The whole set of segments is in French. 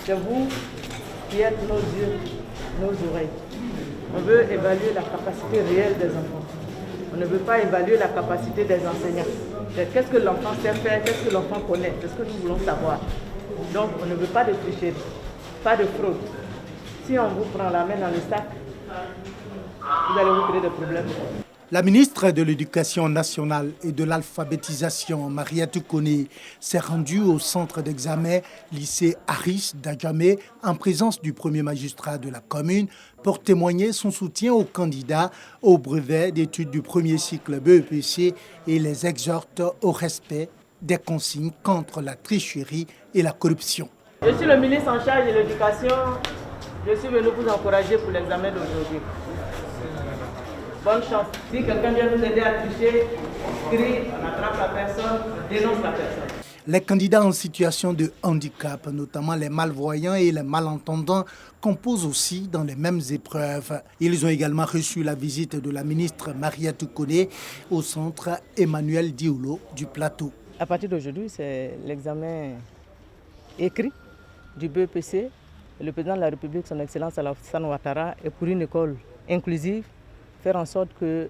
C'est vous qui êtes nos yeux, nos oreilles. On veut évaluer la capacité réelle des enfants. On ne veut pas évaluer la capacité des enseignants. Qu'est-ce que l'enfant sait faire, qu'est-ce que l'enfant connaît, c'est ce que nous voulons savoir. Donc on ne veut pas de tricherie, pas de fraude. Si on vous prend la main dans le sac, vous allez vous créer des problèmes. La ministre de l'Éducation nationale et de l'alphabétisation, Mariétou Koné, s'est rendue au centre d'examen lycée Aris d'Adjamé en présence du premier magistrat de la commune pour témoigner son soutien aux candidats au brevet d'études du premier cycle BEPC et les exhorte au respect des consignes contre la tricherie et la corruption. Je suis le ministre en charge de l'éducation. Je suis venu vous encourager pour l'examen d'aujourd'hui. Bonne chance. Si quelqu'un vient nous aider à tricher, crie, on attrape la personne, dénonce la personne. Les candidats en situation de handicap, notamment les malvoyants et les malentendants, composent aussi dans les mêmes épreuves. Ils ont également reçu la visite de la ministre Mariétou Koné au centre Emmanuel Dioulo du Plateau. À partir d'aujourd'hui, c'est l'examen écrit du BEPC. Le président de la République, son Excellence Alassane Ouattara, est pour une école inclusive, faire en sorte que,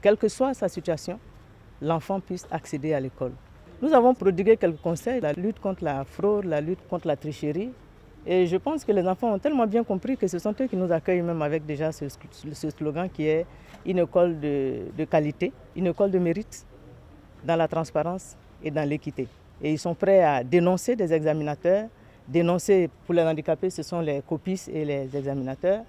quelle que soit sa situation, l'enfant puisse accéder à l'école. Nous avons prodigué quelques conseils, la lutte contre la fraude, la lutte contre la tricherie. Et je pense que les enfants ont tellement bien compris que ce sont eux qui nous accueillent même avec déjà ce slogan qui est une école de qualité, une école de mérite dans la transparence et dans l'équité. Et ils sont prêts à dénoncer des examinateurs. Dénoncer pour les handicapés, ce sont les copistes et les examinateurs.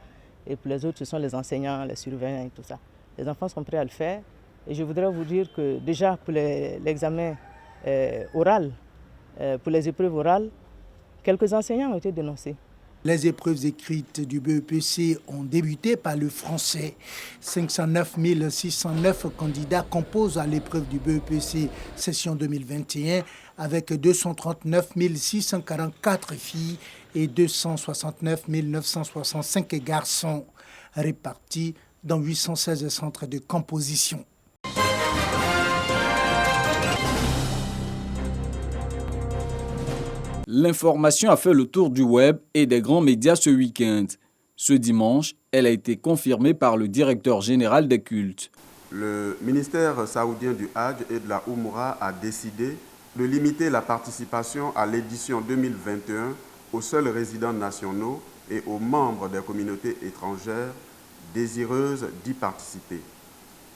Et pour les autres, ce sont les enseignants, les surveillants et tout ça. Les enfants sont prêts à le faire. Et je voudrais vous dire que déjà pour l'examen oral, pour les épreuves orales, quelques enseignants ont été dénoncés. Les épreuves écrites du BEPC ont débuté par le français. 509 609 candidats composent à l'épreuve du BEPC session 2021 avec 239 644 filles et 269 965 garçons répartis dans 816 centres de composition. L'information a fait le tour du web et des grands médias ce week-end. Ce dimanche, elle a été confirmée par le directeur général des cultes. Le ministère saoudien du Hajj et de la Oumoura a décidé de limiter la participation à l'édition 2021 aux seuls résidents nationaux et aux membres des communautés étrangères désireuses d'y participer.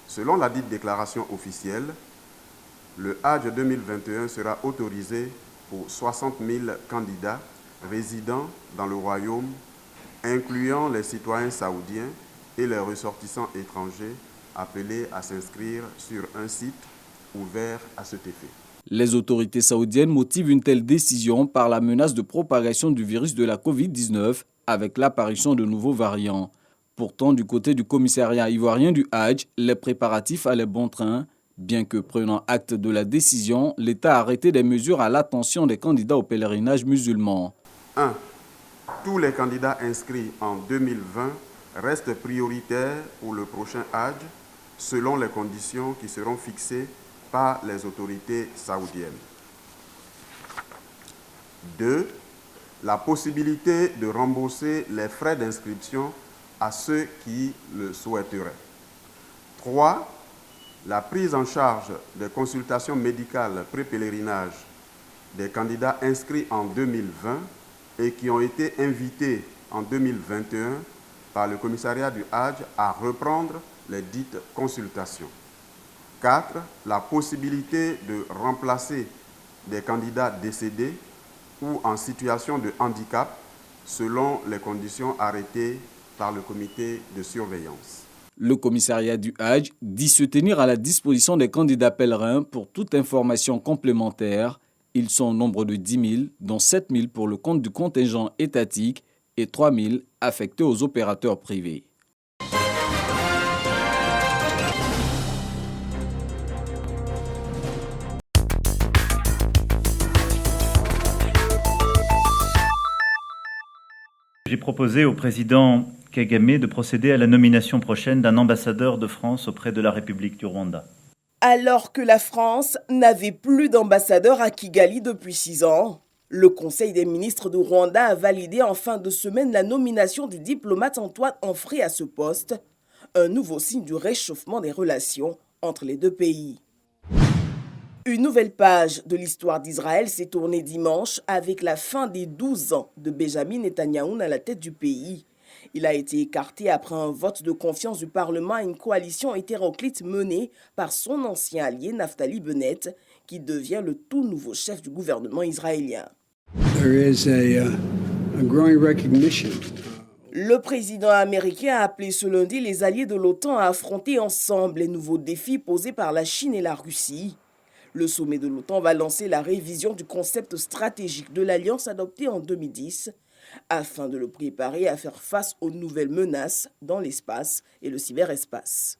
Selon la dite déclaration officielle, le Hajj 2021 sera autorisé pour 60 000 candidats résidant dans le royaume, incluant les citoyens saoudiens et les ressortissants étrangers appelés à s'inscrire sur un site ouvert à cet effet. Les autorités saoudiennes motivent une telle décision par la menace de propagation du virus de la Covid-19 avec l'apparition de nouveaux variants. Pourtant, du côté du commissariat ivoirien du Hajj, les préparatifs allaient bon train. Bien que prenant acte de la décision, l'État a arrêté des mesures à l'attention des candidats au pèlerinage musulman. 1. Tous les candidats inscrits en 2020 restent prioritaires pour le prochain Hajj selon les conditions qui seront fixées par les autorités saoudiennes. 2. La possibilité de rembourser les frais d'inscription à ceux qui le souhaiteraient. 3. La prise en charge des consultations médicales pré-pèlerinage des candidats inscrits en 2020 et qui ont été invités en 2021 par le commissariat du Hajj à reprendre les dites consultations. 4. La possibilité de remplacer des candidats décédés ou en situation de handicap selon les conditions arrêtées par le comité de surveillance. Le commissariat du Hajj dit se tenir à la disposition des candidats pèlerins pour toute information complémentaire. Ils sont au nombre de 10 000, dont 7 000 pour le compte du contingent étatique et 3 000 affectés aux opérateurs privés. J'ai proposé au président Kagame de procéder à la nomination prochaine d'un ambassadeur de France auprès de la République du Rwanda. Alors que la France n'avait plus d'ambassadeur à Kigali depuis 6 ans, Le Conseil des ministres du Rwanda a validé en fin de semaine la nomination du diplomate Antoine Onfray à ce poste, un nouveau signe du réchauffement des relations entre les deux pays. Une nouvelle page de l'histoire d'Israël s'est tournée dimanche avec la fin des 12 ans de Benjamin Netanyahou à la tête du pays. Il a été écarté après un vote de confiance du Parlement à une coalition hétéroclite menée par son ancien allié Naftali Bennett, qui devient le tout nouveau chef du gouvernement israélien. Le président américain a appelé ce lundi les alliés de l'OTAN à affronter ensemble les nouveaux défis posés par la Chine et la Russie. Le sommet de l'OTAN va lancer la révision du concept stratégique de l'Alliance adopté en 2010 afin de le préparer à faire face aux nouvelles menaces dans l'espace et le cyberespace.